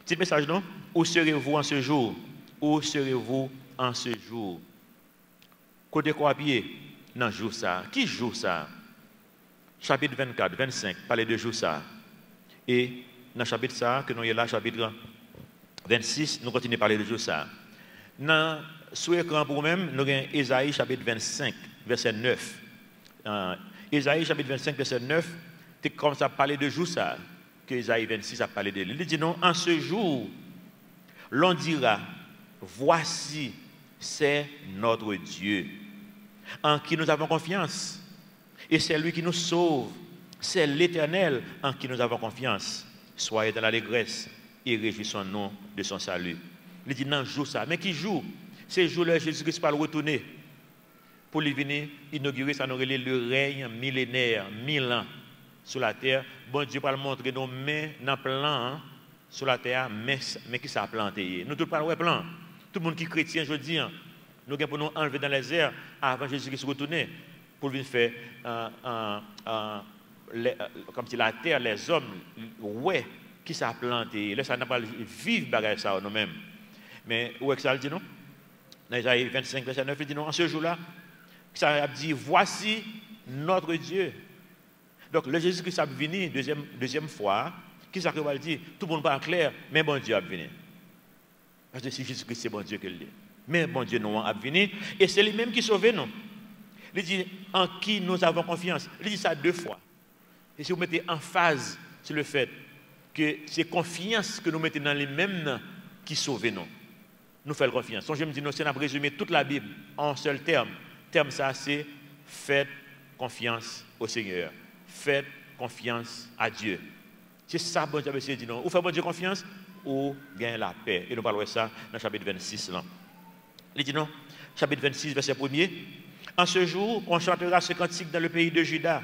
Petit message, non? Où serez-vous en ce jour? Où serez-vous en ce jour? Côté quoi pied? Dans jour ça. Qui joue ça? Chapitre 24, 25, parler de jour ça. Et dans le chapitre ça, que nous y là, chapitre 26, nous continuons à parler de jour ça. Dans sous écran pour nous-mêmes, nous avons Ésaïe chapitre 25, verset 9. Ésaïe chapitre 25, verset 9, c'est comme ça parler de jour ça, que Ésaïe 26 a parlé de lui. Il dit non, en ce jour, l'on dira, voici, c'est notre Dieu, en qui nous avons confiance. Et c'est lui qui nous sauve. C'est l'Éternel en qui nous avons confiance. Soyez dans l'allégresse et réjouissons-nous de son salut. Il dit non, joue ça. Mais qui joue? C'est le jour où Jésus-Christ va le retourner pour lui venir inaugurer, ça nous relève le règne millénaire, 1000 ans sur la terre. Bon Dieu va le montrer nos mains dans le plan sur la terre, mais qui ça a planté. Nous tous parlons de plan. Tout le monde qui est chrétien, je dis, nous avons pour nous enlever dans les airs avant Jésus-Christ retourner pour venir faire comme si la terre, les hommes, ouais, qui ça a planté. Là, ça n'a pas vivre bagage ça nous-mêmes. Mais où est-ce que ça le dit non? Dans Isaïe 25, verset 9, il dit non, en ce jour-là, ça a dit, voici notre Dieu. Donc, le Jésus-Christ a venu deuxième fois, qui ça va le dire? Tout le monde parle clair, mais bon Dieu a venu. Parce que si Jésus-Christ, c'est bon Dieu que le dit. Mais bon Dieu, nous a venu, et c'est lui-même qui sauve nous. Il dit, en qui nous avons confiance. Il dit ça 2 fois. Et si vous mettez en phase sur le fait que c'est confiance que nous mettons dans les mêmes qui sauvent nous. Nous faisons confiance. Donc je me dis, nous, si on a résumé toute la Bible en un seul terme, terme ça, c'est faites confiance au Seigneur. Faites confiance à Dieu. C'est ça, bon Dieu, dit non. Ou faites bon Dieu confiance, ou gagnez la paix. Et nous parlons de ça dans le chapitre 26. Là. Il dit non, chapitre 26, verset 1er. En ce jour, on chantera ce cantique dans le pays de Juda.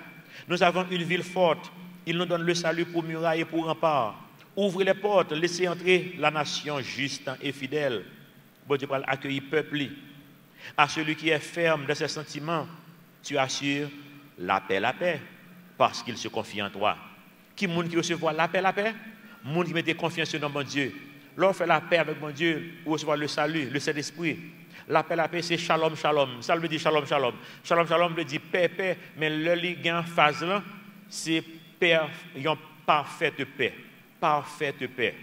Nous avons une ville forte. Il nous donne le salut pour muraille et pour rempart. Ouvrez les portes, laissez entrer la nation juste et fidèle. Bon Dieu, accueillir peuple. À celui qui est ferme de ses sentiments, tu assures la paix, parce qu'il se confie en toi. Qui monde qui recevoir la paix? Monde qui met confiance dans mon Dieu. Lorsqu'on fait la paix avec mon Dieu, on recevoir le salut, le Saint-Esprit. La paix, c'est shalom, shalom. Ça veut dire shalom, shalom. Shalom, shalom veut dire paix. Mais le lien en phase là, c'est paix, une parfaite paix. Parfaite paix.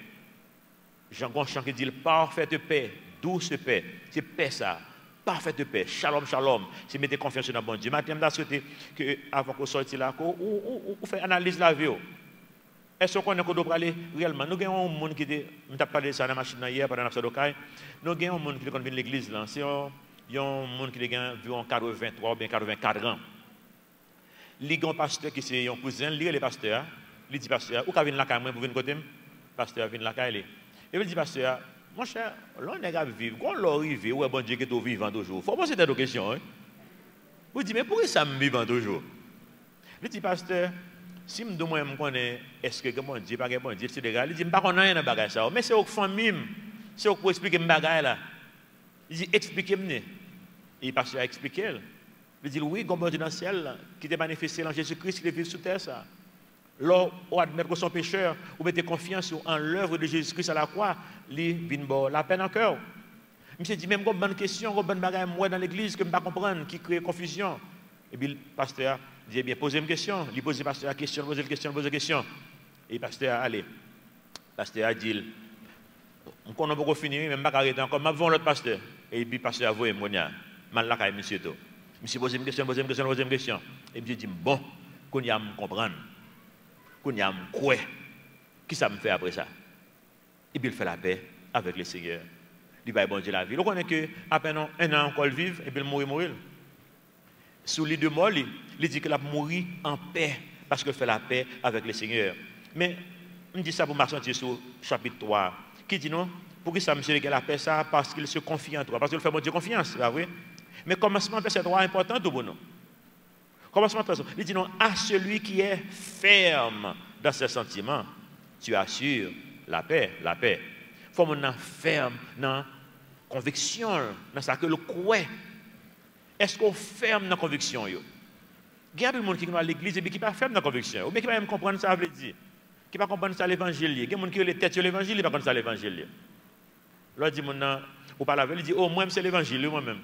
Jean Chant qui dit parfaite paix, douce paix. C'est paix ça. Parfaite paix. Shalom, shalom. C'est mettre confiance dans bon Dieu. Maintenant, je souhaite que avant qu'on sorte là, on fait analyse la vie. Est-ce qu'on est qu'on doit aller réellement? Nous avons un monde qui était, on a parlé de ça dans la machine hier pendant la soirée. Nous avons un monde qui est venu de l'église là. C'est un monde qui a environ 83 ou bien 84 ans. Il y a un pasteur qui est un cousin, il est le pasteur. Il dit pasteur, où vient la caille pour venir côté? Pasteur vient la caille. Et il dit pasteur, mon cher, l'on est à vivre. Quand l'on arrive, où est bon Dieu qui est vivant toujours? Faut poser des questions. Vous dites mais pourquoi ça me vivant toujours? Il dit pasteur. Si je me connais, est-ce que bon Dieu, pas bon Dieu, etc. Il dit, je ne sais pas rien dans bagage ça. Mais c'est aux familles, c'est pour expliquer mes bagages là. Il dit, expliquez-moi. Et il passe à expliquer. Il dit, oui, comme bon Dieu dans le ciel, qui était manifesté en Jésus-Christ, qui est venu sur terre ça. Lors où admettre que son pécheur, ou mettez confiance en l'œuvre de Jésus-Christ à la croix, il vient la peine en cœur. Je me dit, même comme bonne question, comme bonne bagage, moi dans l'église, que je ne peux pas comprendre, qui crée confusion. Et puis le pasteur dit, eh bien, posez une question. Il pose le pasteur la question, pose la question. Et le pasteur a allé. Le pasteur a dit, on n'a pas fini, même pas arrêter encore, je vais l'autre pasteur. Et puis le pasteur a voulu, mal la caille, monsieur. Monsieur pose une question, pose une question. Et puis il dit, bon, qu'on y a me comprendre. Qu'on y a me croire. Qui ça me fait après ça? Et puis il fait la paix avec le Seigneur. Il va bon Dieu la vie. On connaît que à peine un an encore vivre et puis il mourir. Sous les 2 morts, il dit qu'il a mouru en paix parce qu'il fait la paix avec le Seigneur. Mais on dit ça pour m'accentuer sur chapitre 3. Qui dit non? Pour qui ça me dit qu'il a la paix ça? Parce qu'il se confie en toi. Parce qu'il fait mon Dieu confiance, c'est vrai? Mais commencement verset 3 est important pour nous. Commencement verset 3. Il dit non, à celui qui est ferme dans ses sentiments, tu assures la paix, la paix. Il faut qu'on ferme dans la conviction, dans ça que le croit. Est-ce qu'on ferme dans la conviction? Il y a des gens qui sont à l'église et qui ne sont pas fermes dans la conviction. Ou bien qui ne peuvent pas comprendre ça veut dire. qui ne comprennent pas ça l'évangile. Il y a des gens qui ont les têtes sur l'évangile, ils ne comprennent pas ça l'évangile. L'autre dit, ou par la veille, il dit, oh, moi, c'est l'évangile, moi-même.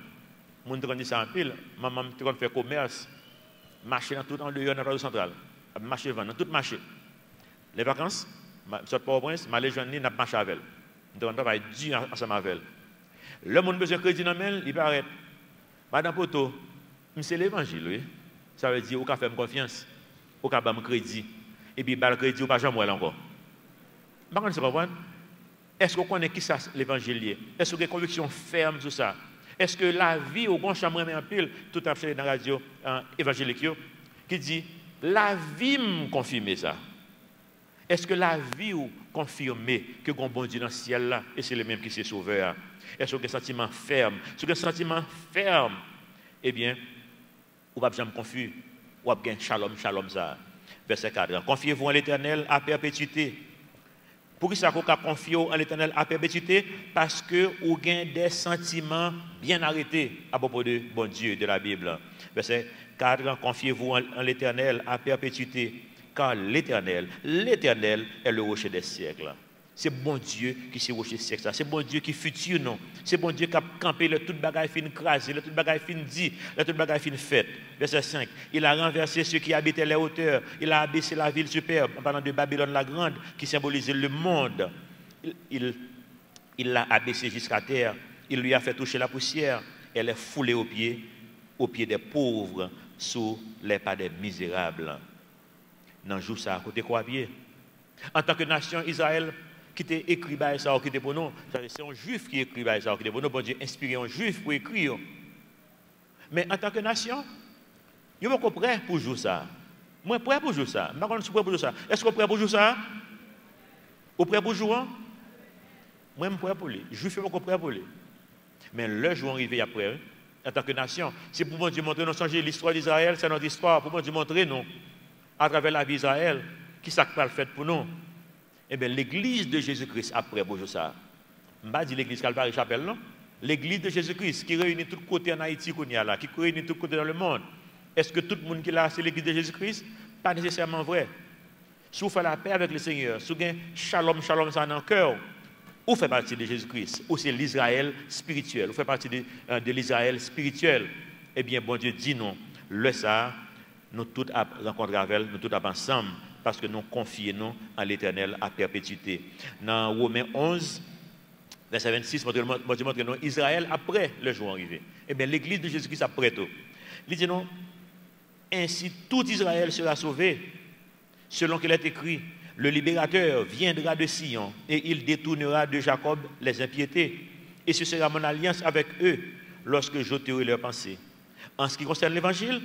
Mon dit ça en pile, maman te fait commerce, marcher dans tout en dehors dans la centrale, marcher dans tout marché. Les vacances, je pas au prince, ma légende n'a pas marché avec elle. Donc on travaille dur ensemble avec elle. Le monde besoin de crédit dans elle, il paraît madame Poto, c'est l'évangile, oui. Ça veut dire au faire confiance, au cas me crédit et puis le crédit ou pas jamais encore. Par contre, comprendre. Est-ce qu'on connaît qui ça l'évangile? Est-ce qu'on a une conviction ferme sur ça? Est-ce que la vie au grand chambre en pile, tout à fait dans la radio évangélique, qui dit la vie me confirme ça? Est-ce que la vie ou confirme que bon bon Dieu dans le ciel là, et c'est le même qui s'est sauveur? Est-ce que un sentiment ferme? Si vous avez un sentiment ferme, eh bien, vous ne pouvez pas jamais confus, vous avez un shalom, shalom ça. Verset 4. Confiez-vous en l'Éternel à perpétuité. Pour qui ça qu'on confie en l'Éternel à perpétuité? Parce que vous avez des sentiments bien arrêtés à propos de bon Dieu de la Bible. Verset 4. Confiez-vous en l'Éternel à perpétuité. Car l'Éternel est le rocher des siècles. C'est bon Dieu qui s'est rocher des siècles. C'est bon Dieu qui futur non. C'est bon Dieu qui a campé le tout bagaille fin crasé, le tout bagaille fin dit, le tout bagaille fin fait. Verset 5. Il a renversé ceux qui habitaient les hauteurs. Il a abaissé la ville superbe en parlant de Babylone la grande qui symbolisait le monde. Il l'a abaissé jusqu'à terre. Il lui a fait toucher la poussière. Elle est foulée aux pieds des pauvres, sous les pas des misérables. Dans jour ça, côté quoi pied. En tant que nation, Israël, qui t'a écrit ça, qui était pour nous, c'est un juif qui écrit ça, qui était pour nous, bon Dieu, inspiré un juif pour écrire. Mais en tant que nation, je suis prêt pour jouer ça. Moi, je suis prêt pour jouer ça. Je suis prêt pour jouer ça. Est-ce que vous êtes prêt pour jouer ça? Vous êtes prêt pour jouer? Moi, je suis prêt pour lui. Juif, je suis prêt pour lui. Mais le jour arrivé après, en tant que nation, c'est pour bon Dieu montrer, nous changer l'histoire d'Israël, c'est notre histoire, pour bon Dieu montrer, nous, à travers la vie d'Israël, qui s'est fait pour nous. Eh bien, l'église de Jésus-Christ, après, bonjour ça. Je ne vais pas dire l'église Calvaire Chapelle, non? L'église de Jésus-Christ, qui réunit tous les côtés en Haïti, qui réunit tous les côtés dans le monde. Est-ce que tout le monde qui est là, c'est l'église de Jésus-Christ? Pas nécessairement vrai. Si vous faites la paix avec le Seigneur, si vous avez shalom, shalom, ça dans le cœur, vous faites partie de Jésus-Christ, ou c'est l'Israël spirituel, vous faites partie de l'Israël spirituel. Eh bien, bon Dieu dit non. Le ça, nous tous rencontrons avec elle, nous tous ensemble, parce que nous confions en l'Éternel à perpétuité. Dans Romains 11, verset 26, Dieu montre nous Israël après le jour arrivé. Eh bien, l'église de Jésus-Christ après tout. Il dit non, ainsi tout Israël sera sauvé, selon qu'il est écrit, le libérateur viendra de Sion et il détournera de Jacob les impiétés. Et ce sera mon alliance avec eux lorsque j'ôterai leurs pensées. En ce qui concerne l'évangile,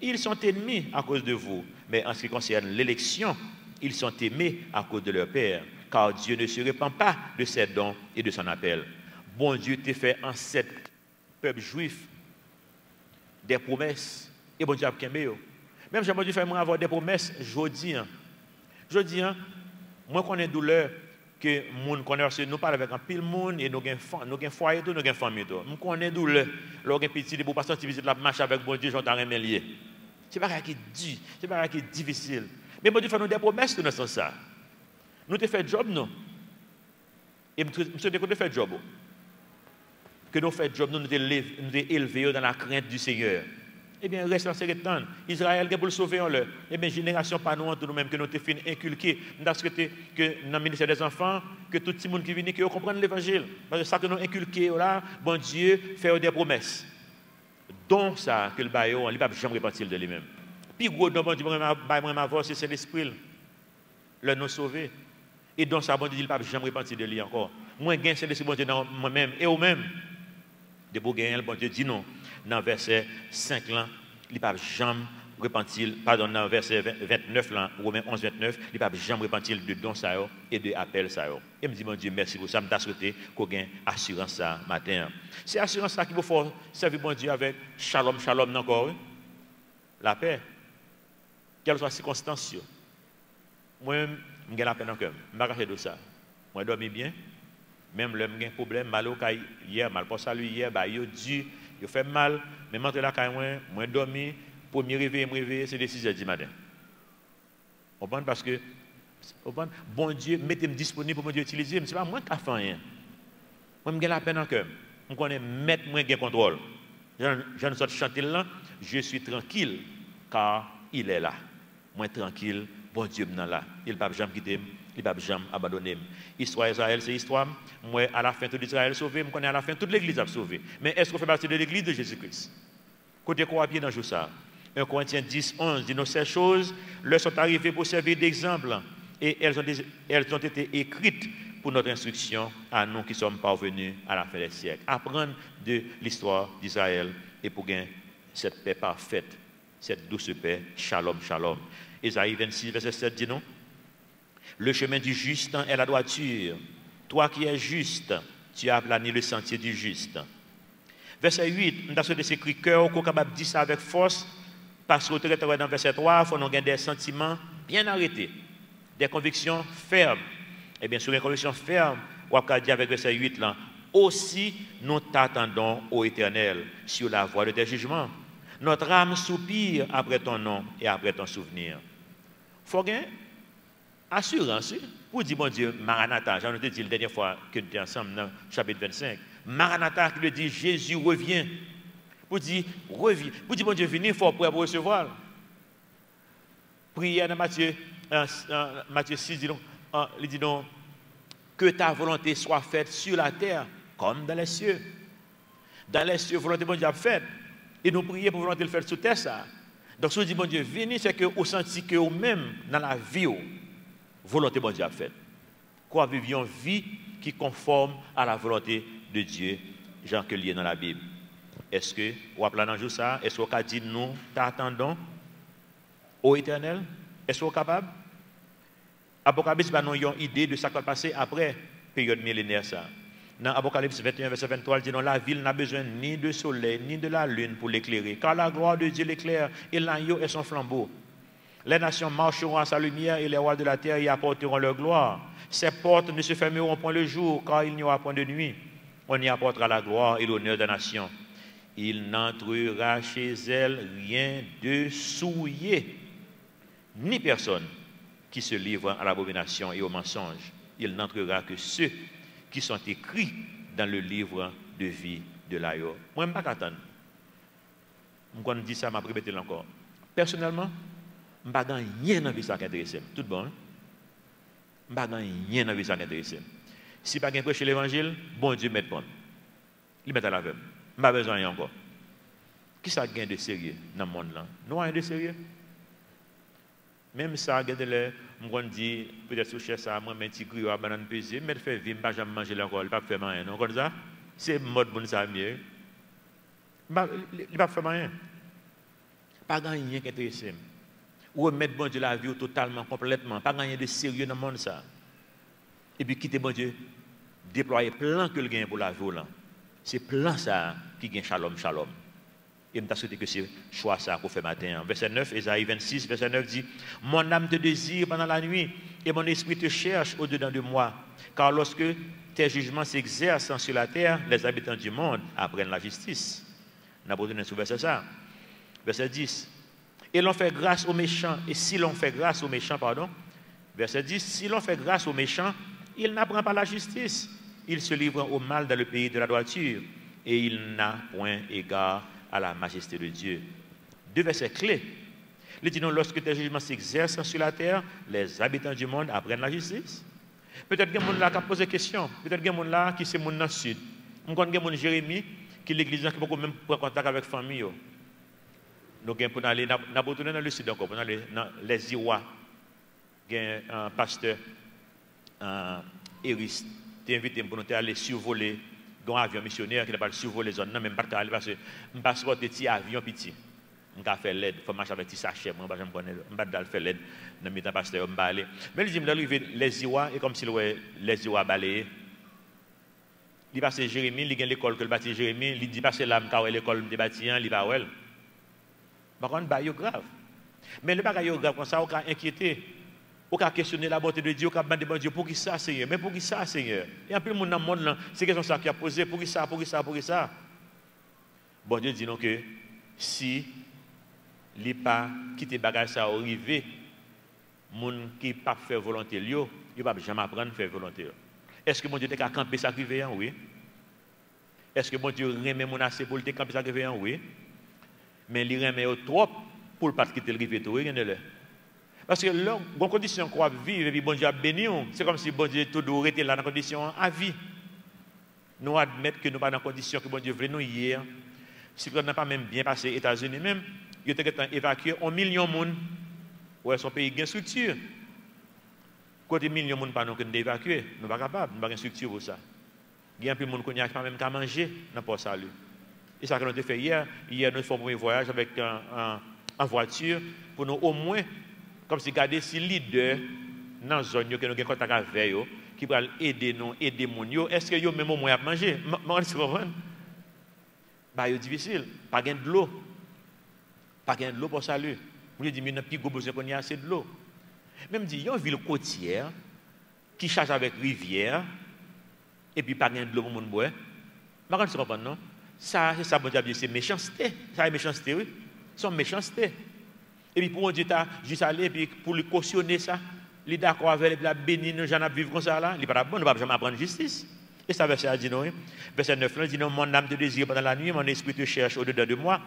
ils sont ennemis à cause de vous. Mais en ce qui concerne l'élection, ils sont aimés à cause de leur Père. Car Dieu ne se répand pas de ses dons et de son appel. Bon Dieu t'a fait en cet peuple juif des promesses. Et bon Dieu a bien. Même si bon Dieu fait moi avoir des promesses, je dis, moi connais douleur que moun connaît nous parle avec un pile monde et nous avons foyer tout, nous avons famille tout. Nous connais douleur. Lorsque petit pour pas sortir visite la marche avec bon Dieu, j'entends rien lié. C'est pas qui dit, c'est pas qui est difficile. Mais bon Dieu fait nous des promesses dans ce sens ça. Nous te fait job non. Et monsieur de fait job. Que nous fait job nous nous élevés dans la crainte du Seigneur. Eh bien, reste en sérétan. Israël, pour le sauver en leur. Eh bien, génération pas nous, entre nous-mêmes, que nous te fin inculquer. Parce que dans le ministère des enfants, que tout le monde qui vient, que vous comprenez l'évangile. Parce que ça que nous inculquer là, bon Dieu fait des promesses. Donc, ça, que le baillot, il ne va jamais repentir de lui-même. Puis, gros, bon Dieu, ma voix, c'est l'esprit. Le nous sauver. Et donc, ça, bon Dieu, il ne va jamais repentir de lui encore. Moi, gain, c'est l'esprit, bon Dieu, dans moi-même et vous-même. De pour gagner, bon Dieu dit non. Dans verset 5 là, il ne va jamais repentir, pardon, dans verset 29 là, Romains 11, 29, il ne va jamais repentir de don ça et de appel ça. Et me dit, mon Dieu, merci pour ça, je souhaité qu'on ait assurance ça matin. C'est assurance ça qu'il faut servir bon Dieu avec shalom, shalom encore, la paix. Quelles soient les circonstances. Moi, je la paix dans le cœur, je ne vais pas de ça. Moi, je dormi bien. Même le j'ai un problème, mal au caille hier, mal pour saluer hier, bah yo dit, yo fait mal, mais monter la caille moi dormi, premier réveil, c'est des 6h du matin. On pense parce que Bon Dieu, mettez-moi disponible pour mon Dieu utiliser. Ce n'est pas moi qui ai fait rien. Moi, j'ai la peine en cœur. Je connais mettre moi qui contrôle. Je ne sais chanter là, je suis tranquille, car il est là. Moi tranquille, bon Dieu est là. Il ne va jamais quitter, il ne va jamais abandonner. L'histoire d'Israël, c'est l'histoire. Moi, à la fin, tout Israël sauvé, je connais à la fin, toute l'Église a sauvé. Mais est-ce qu'on fait partie de l'Église de Jésus-Christ? Côté quoi bien dans ça? 1 Corinthiens 10, 11 dit, ces choses leur sont arrivées pour servir d'exemple et elles ont été écrites pour notre instruction à nous qui sommes parvenus à la fin des siècles. Apprendre de l'histoire d'Israël et pour gagner cette paix parfaite, cette douce paix, shalom, shalom. Ésaïe 26, verset 7 dit non. Le chemin du juste est la droiture. Toi qui es juste, tu as aplani le sentier du juste. Verset 8, nous avons des écrits cœur qu'on est capable de dire ça avec force, parce que dans verset 3, il faut nous avoir des sentiments bien arrêtés, des convictions fermes. Et bien sur les convictions fermes, on va dire avec verset 8 là, aussi nous t'attendons, ô Éternel, sur la voie de tes jugements. Notre âme soupire après ton nom et après ton souvenir. Il faut gagner assurance pour dire, bon Dieu, Maranatha, j'en ai dit la dernière fois que nous étions ensemble dans le chapitre 25. Maranatha qui veut dire Jésus revient. Pour dire, reviens. Pour dire, bon Dieu, venez fort pour recevoir. Prière dans Matthieu 6, il dit donc, que ta volonté soit faite sur la terre comme dans les cieux. Dans les cieux, volonté bon Dieu a faite. Et nous prions pour volonté le faire sur terre ça. Donc si on dit bon Dieu, venez, c'est que vous sentez que vous-même, dans la vie, volonté bon Dieu a faite. Quoi vivions une vie qui conforme à la volonté de Dieu, Jean que lié dans la Bible. Est-ce que vous appelez dans jour ça? Est-ce que vous avez dit nous t'attendons au Éternel? Est-ce que vous êtes capable? Apocalypse nous une idée de ce qui va passer après la période millénaire. Dans Apocalypse 21, verset 23, il dit non, la ville n'a besoin ni de soleil, ni de la lune pour l'éclairer, car la gloire de Dieu l'éclaire et l'agneau est son flambeau. Les nations marcheront à sa lumière et les rois de la terre y apporteront leur gloire. Ses portes ne se fermeront point le jour, car il n'y aura point de nuit. On y apportera la gloire et l'honneur des nations. Il n'entrera chez elle rien de souillé, ni personne qui se livre à l'abomination et au mensonge. Il n'entrera que ceux qui sont écrits dans le livre de vie de l'agneau. Moi, je ne vais pas attendre. Je dis ça, je vais répéter encore. Personnellement, je ne vais pas rien dans la vie qui intéresse. Tout bon? Je ne vais pas rien dans la vie qui intéresse. Si je ne vais pas prêcher l'évangile, bon Dieu met bon. Il met à la veille. Je n'ai pas besoin de rien encore. Qui ça gagne de sérieux dans le monde là? Nous rien de sérieux. Même ça, on dit, peut-être sur cher ça, moi, un petit grillot à banane pesée, mais fait vivre, je ne vais pas manger encore, il ne va pas faire rien. Non, comme ça, c'est mode pour nous ça mieux. Il ne va pas faire rien. Pas gagner qui est intéressant. Ou mettre bon Dieu la vie totalement, complètement. Pas gagner de sérieux dans le monde ça. Et puis quitter bon Dieu, déployer plan que le gagne pour la vie là. C'est plan ça qui gagne shalom, shalom. Et je souhaite que c'est choix ça qu'on fait matin. Verset 9, Ésaïe 26, verset 9 dit, mon âme te désire pendant la nuit et mon esprit te cherche au-dedans de moi. Car lorsque tes jugements s'exercent sur la terre, les habitants du monde apprennent la justice. On a besoin de verset ça. Verset 10. Et l'on fait grâce aux méchants. Et si l'on fait grâce aux méchants, pardon. Verset 10. Si l'on fait grâce aux méchants, il n'apprend pas la justice. Il se livre au mal dans le pays de la droiture. Et il n'a point égard à la majesté de Dieu. Deux versets clés. Il dit non, lorsque tes jugements s'exercent sur la terre, les habitants du monde apprennent la justice. Peut-être qu'il y a des gens là qui posent des questions. Peut-être qu'il y a des gens là qui sont dans le sud. Je connais des gens Jérémie, qui est l'église qui peut même prendre contact avec la famille. Nous avons aller dans le sud encore, pour aller dans les Iwa. Il y a un pasteur, Eris, qui est invité pour nous aller survoler un avion missionnaire qui n'a pas survoler les zones. Non, même pas aller parce que je passe par des petits avions petits. Je vais faire l'aide, il faut marcher avec des sachets. Je ne vais pas faire l'aide dans le pasteur. Mais il dit, les Iwa, et comme si les Iwa balayés. Il passe Jérémie, il y a l'école que le bâti Jérémie, il dit passer là, il l'école de bâti, il va où? Par contre, c'est grave. Mais le bagage est grave, comme ça, on peut inquiéter. On peut questionner la bonté de Dieu, on peut demander à Dieu, pour qui ça, Seigneur? Mais pour qui ça, Seigneur? Et un peu le monde dans le monde, c'est question ça qui a posé, pour qui ça, pour qui ça, pour qui ça? Bon Dieu dit non que si il n'a pas quitté le bagage, ça arrivé, gens qui ne pas faire volonté, ils ne peuvent jamais apprendre à faire volonté. Est-ce que mon Dieu t'a campé ça qui oui? Est-ce que mon Dieu remet mon assez pour te camper ça qui oui? Mais il remet trop pour ne pas quitter le rivet tout, parce que là, bonne condition qu'on vivre et puis bon Dieu a béni, c'est comme si bon Dieu tout doit être là dans la condition à vie. Nous admettons que nous pas dans la condition que bon Dieu voulait nous hier. Si on n'a pas même bien passé aux États-Unis même, il y a évacué 1 million de monde. Ouais, son pays a une structure. Côté million de monde pas nous que nous évacuer, nous pas capable, nous pas une structure pour ça. Il y a un peu de monde qui n'a pas même qu'à manger dans Port Salut. Et ça que nous avons fait hier nous avons fait un premier voyage avec en voiture pour nous au moins comme si garder si leader dans la zone que nous avons contact avec eux, qui va aider nous, aider les gens, est-ce que vous même au moins à manger? C'est difficile. Pas de l'eau. Pas de l'eau pour salut. Vous dites, mais dans le plus gros besoin qu'on a, c'est de l'eau. Même dit, il y a une ville côtière qui charge avec rivière et puis pas de l'eau pour les gens boire. Vous comprenez, non? Ça, c'est ça, c'est méchanceté. Ça, c'est méchanceté, oui. C'est méchanceté. Et puis pour Dieu, juste aller, et puis pour lui cautionner ça, il est d'accord avec lui, il a béni, nous allons vivre comme ça là, il n'est pas bon, nous ne pouvons jamais apprendre justice. Et ça, verset dit non, verset 9, il dit non, mon âme te désire pendant la nuit, mon esprit te cherche au-dedans de moi.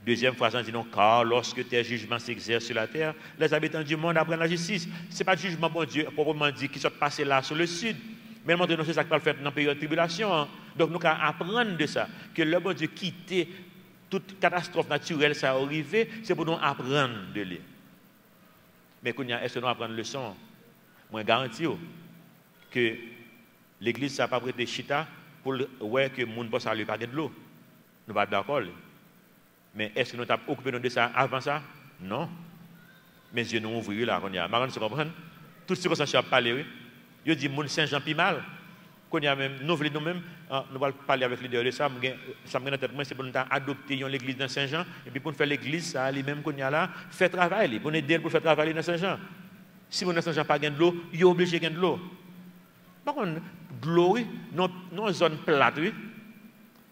Deuxième phrase, il dit non, car lorsque tes jugements s'exercent sur la terre, les habitants du monde apprennent la justice. Ce n'est pas le jugement, bon Dieu, proprement dit, qui sont passés là sur le sud. Mais maintenant, c'est ça qu'on va faire dans la période de tribulation. Donc, nous allons apprendre de ça, que le bon Dieu quitte toute catastrophe naturelle, ça arrive, c'est pour nous apprendre de lui. Mais est-ce que nous apprenons le leçon? Moi, je garantis que l'Église n'a pas prêté chita pour voir que le monde ne peut pas de l'eau. Nous ne sommes pas d'accord. Mais est-ce que nous avons occupé de ça avant ça? Non. Mais Dieu nous ouvre là. Vous comprenez? Tout ce que ça a parlé, il dit que Saint-Jean pi mal. Nous voulons nous-mêmes, nous allons parler avec les leaders de ça. Ça me tête, c'est pour nous adopter l'église dans Saint-Jean. Et puis pour nous faire l'église, ça, lui-même, qu'on y a là, fait travail. Pour nous aider pour faire travailler dans Saint-Jean. Si vous dans Saint-Jean pas de l'eau, il est obligé de l'eau. Par contre, de l'eau, non zone plate, oui.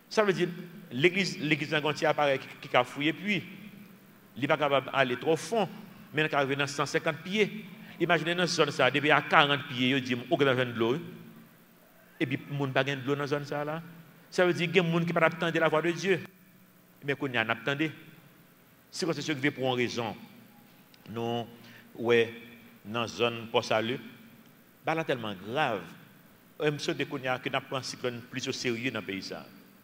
Ça veut dire, l'église dans Gontier apparaît qui a fouillé, puis, il n'est pas capable d'aller trop fond, mais il arrive dans 150 pieds. Imaginez dans cette zone, ça, depuis à 40 pieds, il dit, où est de l'eau? Et puis, il n'y a pas de l'eau dans cette zone là. Ça veut dire qu'il y a des gens qui ne peuvent pas attendre la voix de Dieu. Mais qu'on y a attendez. Si c'est ce qui veut pour une raison, nous, ouais, dans la zone pour salut, c'est tellement grave. Je suis sûr qu'on a un cyclone plus au sérieux dans le pays.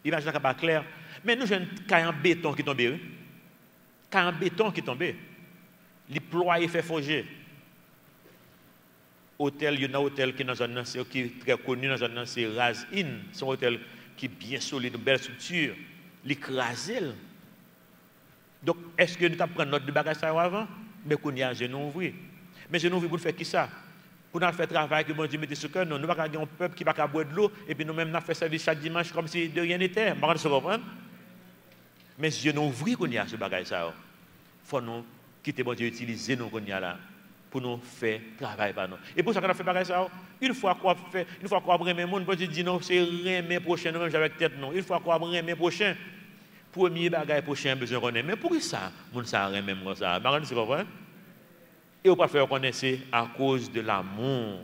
Imaginez que ce n'est pas clair. Mais nous, avons un caille en béton qui tombe. Caille en béton qui tombe. Les ployés fait forger. Il y a un hôtel qui est dans zone qui est très connu dans zone c'est Raz-In. C'est un hôtel qui est bien solide, une belle structure. L'écrasé. Donc, est-ce que nous avons notre bagage avant? Mais qu'on y a un genou ouvert. Mais genou ouvert pour faire qui ça? Pour nous faire travail que bon Dieu mette sur cœur, nous ne pouvons pas avoir un peuple qui ne va pas boire de l'eau et puis nous-mêmes nous faisons service chaque dimanche comme si de rien n'était. Vous comprenez? Mais genou ouvert qu'on y a ce bagage ça. Il faut nous quitter bon Dieu utiliser nous qu'on y a là. Pour nous faire travail par nous. Et pour ça qu'on a fait pareil ça, une fois qu'on fait, une fois qu'on a remis monde, Dieu dit non, c'est remis prochain, nous même avec tête non. Une fois qu'on a remis prochain, premier bagage prochain besoin qu'on ait. Mais pour ça, moun ça remet comme ça. Vous comprenez? Et on peut faire connaître à cause de l'amour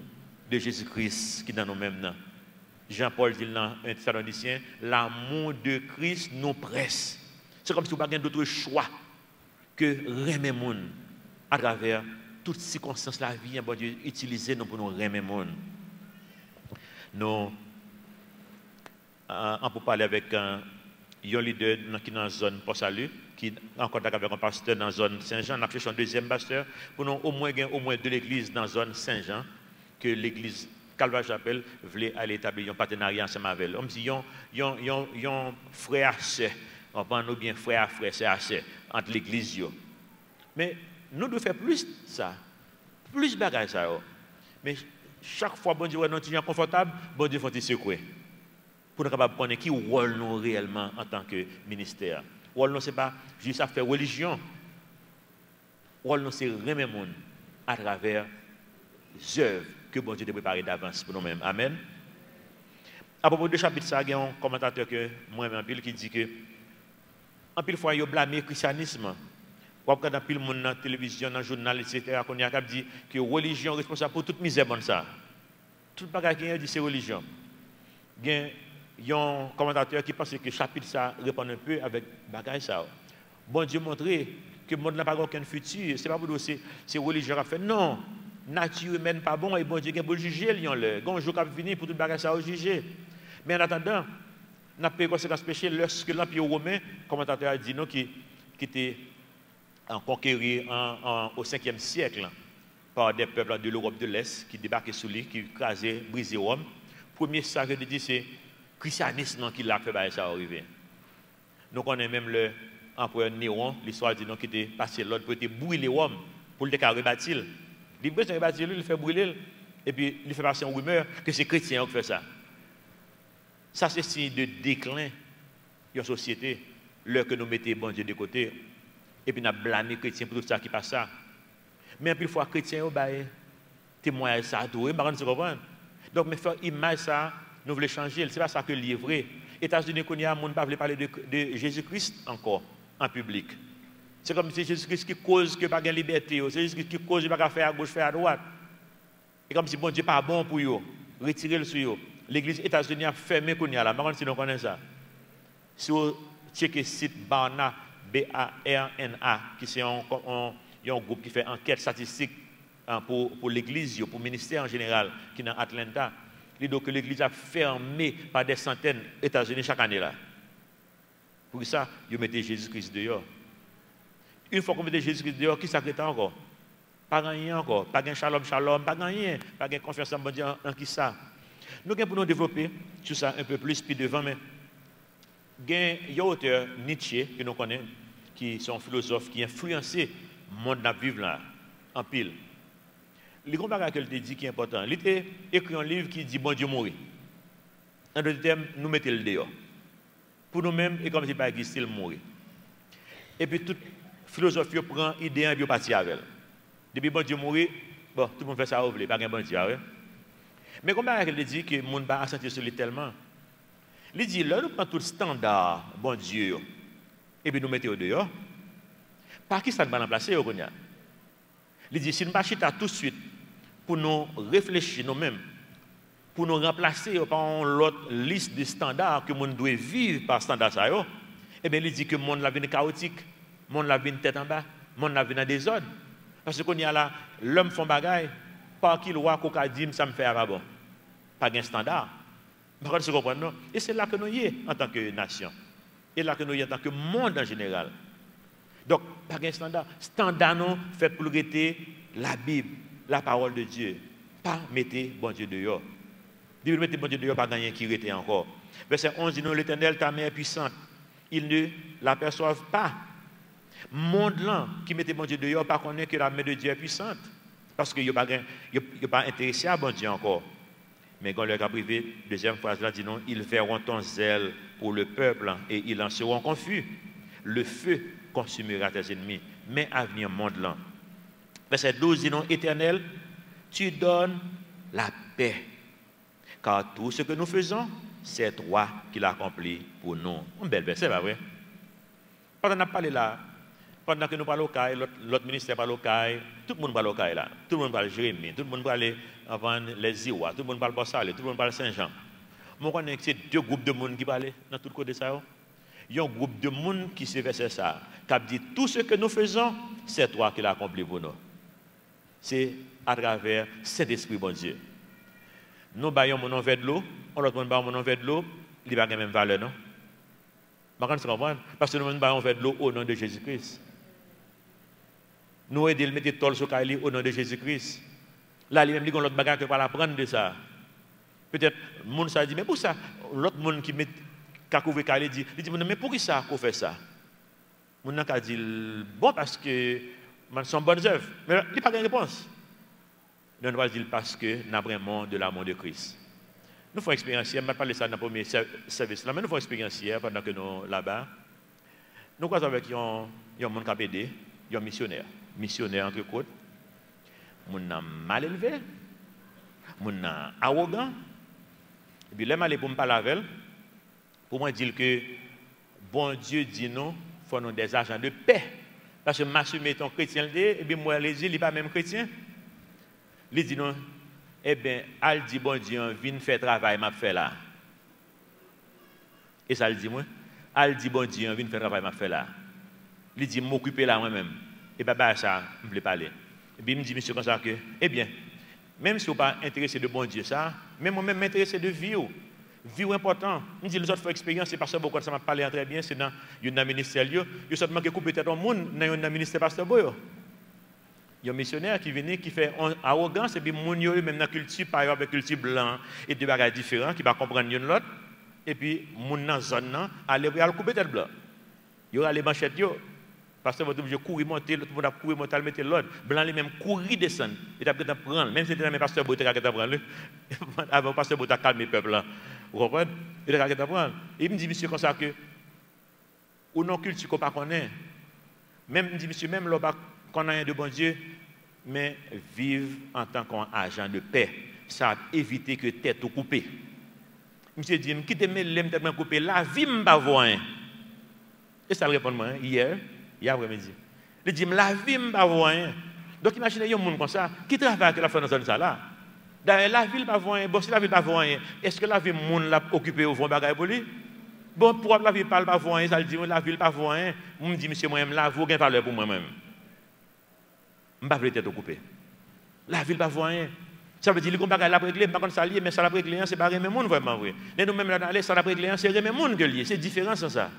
de Jésus-Christ qui est dans nous-mêmes. Jean-Paul dit dans 1 Thessaloniciens, l'amour de Christ nous presse. C'est comme si vous n'avez pas d'autre choix que remet monde à travers toutes circonstances de la vie, bon Dieu, utiliser nous pour nous remettre le monde. Nous, on peut parler avec un leader qui est dans la zone pour salut, qui est en contact avec un pasteur dans la zone Saint-Jean. On a cherché un deuxième pasteur pour nous au moins de l'église dans la zone Saint-Jean, que l'église Calvaire-Chapelle voulait aller établir un partenariat ensemble avec elle. On me dit, il y a un frère à sœur, on prend nous bien frère à frère, c'est à sœur, entre l'église. Mais nous devons faire plus ça, plus de bagages ça. Mais chaque fois, bon Dieu, nous sommes confortables, bon Dieu, faut nous secouer. Pour nous capables de connaître qui rôle nous réellement en tant que ministère. Rôle nous, ce n'est pas juste à faire religion. Rôle nous, c'est remettre le monde à travers les œuvres que bon Dieu a préparées d'avance pour nous-mêmes. Amen. À propos de chapitre, il y a un commentateur que moi-même qui dit que, en pile fois, il a blâmé le christianisme Ou après, dans le monde, dans la télévision, dans le journal, etc., qu'on a dit que la religion est responsable pour toute misère bonne ça. Tout le bagage qui dit c'est religion. Il y a un commentateur qui pense que le chapitre ça répond un peu avec bagage ça. Bon Dieu montrer que le monde n'a pas aucun futur. C'est pas pour dire c'est religion qui a fait. Non, nature humaine pas bon et bon Dieu pour juger lion-le. Quand un jour qui finir pour tout bagage ça juger. Mais en attendant, n'a pas conséquence péché lorsque l'empire romain, commentateur a dit non qui était conquéri au 5e siècle par des peuples de l'Europe de l'Est qui débarquaient sous lui, qui écrasaient, brisaient Rome. Premier ça que je dis c'est le christianisme qui l'a fait ça arriver. Nous connaissons même l'empereur Néron, l'histoire dit non qui était passé l'autre pour brûler Rome, pour le rebâtir. Il veut rebâtir, il fait brûler et puis il fait passer une rumeur que c'est chrétien qui fait ça. Ça c'est signe de déclin de la société, l'heure que nous mettons bon Dieu de côté. Et puis nous blâmons les chrétiens pour tout ça qui passe ça. Mais une fois chrétiens, témoignent ça, tout, vous comprenez? Donc, mais faire image ça, nous voulons changer. Ce n'est pas ça que le vrai. États-Unis, il y a des gens qui ne veulent pas parler de Jésus-Christ encore, en public. C'est comme si Jésus-Christ qui cause que n'y a pas de liberté, c'est Jésus-Christ qui cause que n'y a pas de faire à gauche, faire à droite. Et comme si bon Dieu n'est pas bon pour eux, retirer le sur eux. L'église États-Unis a fermé, si nous connaissons ça. Si vous checkez le site Barna, B-A-R-N-A, qui c'est un groupe qui fait enquête statistique pour l'église, pour le ministère en général, qui est dans Atlanta. Il dit que l'église a fermé par des centaines aux États-Unis chaque année. Là. Pour ça, ils mettent Jésus-Christ dehors. Une fois qu'on met Jésus-Christ dehors, qui s'accrète encore? Pas rien encore. Pas de shalom, pas rien. Pas de confiance en Dieu en qui ça. Nous allons pour nous développer sur ça un peu plus, puis devant, mais il y a un auteur, Nietzsche, que nous connaissons, qui sont philosophes, qui influencé le monde dans vivre là, en pile. Le grand bagage qu'il te dit qui est important, il a écrit un livre qui dit bon Dieu mourir. En d'autres termes, nous mettons le dehors. Pour nous-mêmes, et comme si pas existé le mourir. Et puis toute philosophie prend idée et puis partie avec elle. Depuis bon Dieu mourir, bon, tout le monde fait ça, vous pas de bon Dieu. Mais comme il dit que le monde va sentir sur lui tellement, il dit là, nous prenons tout le standard, bon Dieu, et puis nous mettons au dehors. Par qui ça ne va remplacer au Konya? Il dit si nous ne pas tout de suite pour nous réfléchir nous-mêmes, pour nous remplacer par l'autre liste de standards que nous devons vivre par standard ça, eh bien il dit que le monde la vie chaotique, le monde la vie tête en bas, le monde la vie dans des ordres. Parce qu'on y a là, l'homme fait bagaille, par qui le roi Kokadim, ça me fait avant. Pas de standard. Vous comprenez, non? Et c'est là que nous y sommes en tant que nation. Et là que nous y sommes en tant que monde en général. Donc, pas de standard. Standard, non, fait pour arrêter la Bible, la parole de Dieu. Pas mettre bon Dieu dehors. Bible mettre bon Dieu dehors, pas gagner qui arrêter encore. Verset 11 dit non, l'Éternel, ta main est puissante. Ils ne l'aperçoivent pas. Monde là qui mettait bon Dieu dehors, pas connaît que la main de Dieu est puissante. Parce qu'il n'y a pas intéressé à bon Dieu encore. Mais quand le cas privé, deuxième phrase là dit non, ils verront ton zèle pour le peuple et ils en seront confus. Le feu consumera tes ennemis, mais à venir monde là. Verset 12 dit non, Éternel, tu donnes la paix. Car tout ce que nous faisons, c'est toi qui l'accomplis pour nous. Un bel verset, pas vrai? Pendant qu'on a parlé là, pendant que nous parlons au CAI, l'autre ministère parle au CAI, tout le monde parle au CAI là. Tout le monde parle Jérémie, tout le monde parle avant les Iwa, tout le monde parle Bossale, tout le monde parle Saint-Jean. Moi, je connais c'est deux groupes de monde qui parlent dans tout le côté de ça. Il y a un groupe de monde qui se verse ça, qui dit tout ce que nous faisons, c'est toi qui l'accomplis pour nous. C'est à travers cet esprit, bon Dieu. Nous baillons mon verre de l'eau, on l'autre monde baillons mon verre de l'eau, il n'y a pas la même valeur, non? Vous comprenez? Parce que nous baillons verre de l'eau au nom de Jésus-Christ. Nous aidons à mettre tol sur Kaili au nom de Jésus-Christ. Là, il y a même l'autre bagage que va apprendre de ça. Peut-être, le monde ça dit, mais pour ça, l'autre monde qui met couvert Kaili dit, mais pour qui ça qu'on fait ça? Le monde a dit, bon, parce que ce sont bonnes œuvres. Mais il n'y a pas de réponse. Nous va dire parce que nous avons vraiment de l'amour de Christ. Nous faisons expérience hier, je ne vais pas parler ça dans le premier service là, mais nous faisons expérience hier pendant que nous là-bas. Nous croisons avec un monde KPD, un missionnaire. Missionnaire entre côtes. Mon mal élevé, mon arrogant. Et puis, là, je pour me parler avec elle, pour moi dire que bon Dieu dit non, il faut nous des agents de paix Parce que m'assumer ton chrétien, et bien moi, les il n'est pas même chrétien. Il dit non, eh bien, elle dit, bon Dieu, viens faire travail, m'a fait là. Et ça, elle dit, moi, elle dit, bon Dieu, viens faire travail, m'a fait là. Il dit, m'occuper là moi-même. Et bien, ça, je ne voulais pas aller. Et puis, il me dit, monsieur, comme ça, que, eh bien, même si vous n'êtes pas intéressé de bon Dieu, ça, même moi-même m'intéressé de vie. Vie important. Je dis, les autres fois expérience, c'est parce que beaucoup de ça m'a parlé très bien, c'est dans un ministère, il y a seulement qui coupe peut-être au monde, dans un ministère pasteur Boyo. Il y a un missionnaire qui vient, qui fait arrogance, et puis mon yo même dans la culture, par exemple, avec culture blanc, et deux bagages différents, qui va comprendre l'autre, et puis mon dans la zone, aller couper tête blanc. Il y aura les manchettes, parce que vous devez courir, monter, tout le monde a courir, monter, mettre l'autre. Blanc, lui-même, courir, descendre. Il a peut-être prendre, même si c'était un pasteur Boyo, il a prendre. Avant, le pasteur Boyo a calmé le peuple là. Vous comprenez? Il a prendre. Il me dit, monsieur, comme ça, que, ou non culture qu'on ne connaît, même, il me dit, monsieur, même là, qu'on a un de bon Dieu, mais vivre en tant qu'agent de paix. Ça a évité que tête ou coupée. Monsieur dit, quittez mes lèvres tellement coupées, la vie ne va pas voir. Et ça répond moi hier après-midi. Il dit, la vie ne va pas voir. Donc imaginez un monde comme ça, qui travaille avec la fin dans ça là. D'ailleurs, la ville ne va pas voir. Bon, si la ville ne va pas voir, est-ce que la ville monde l'a occupé au fond bagaille pour lui? Bon, pourquoi la ville ne parle pas voir? Ça dit, la ville ne va pas voir. Je me dis, monsieur, moi-même, là, vous avez parlé pour moi-même. Je ne vais pas tête occupée. La ville ne va pas voir. Ça veut dire que les gens la régler, pas ça lié, mais ça la régler, c'est pas remet monde vraiment vrai. Mais nous-mêmes là dans aller, ça la régler, c'est remet monde que lié, c'est différent sans ça.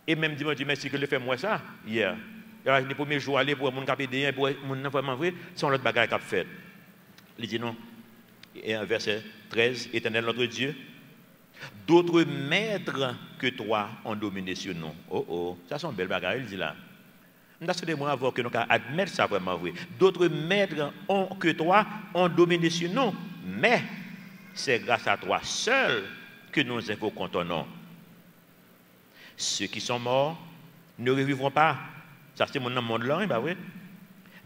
Et même dimanche, merci que le fait moi ça hier. Les premiers jours aller pour mon capé pour mon vraiment vrai, c'est l'autre bagaille qu'a fait. Il dit non. Et un verset 13, Éternel notre Dieu, d'autres maîtres que toi ont dominé sur nous. Oh oh, ça c'est un bel bagaille, il dit là. Nous avons que nous admettre ça vraiment vrai. D'autres maîtres que toi ont dominé sur nous, mais c'est grâce à toi seul que nous invoquons ton nom. Ceux qui sont morts ne revivront pas. Ça c'est mon monde là, bah oui.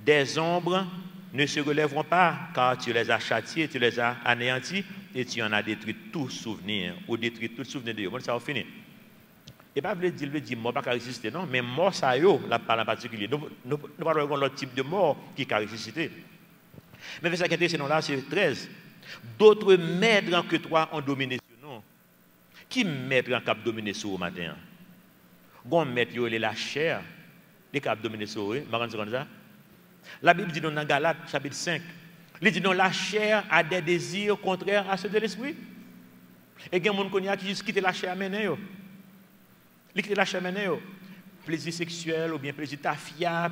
Des ombres ne se relèveront pas, car tu les as châtiés, tu les as anéantis et tu en as détruit tout souvenir ou détruit tout souvenir de Dieu. Bon, ça va finir. Et pas le dire mort pas qu'à résister, non, mais mort ça yo, la parle en particulier. Nous parlons de l'autre type de mort qui a résisté. Mais verset 14, c'est là, c'est 13. D'autres maîtres que toi ont dominé sur nous. Qui maître en cap dominé sur au matin? Gon maître yo la chair, les cap dominé sur eux, marrant ça. La Bible dit dans Galates chapitre 5, il dit non la chair a des désirs contraires à ceux de l'esprit. Et il y a des gens qui juste quittent la chair maintenant yo. Il quitte la chair maintenant. Plaisir sexuel ou bien plaisir tafia,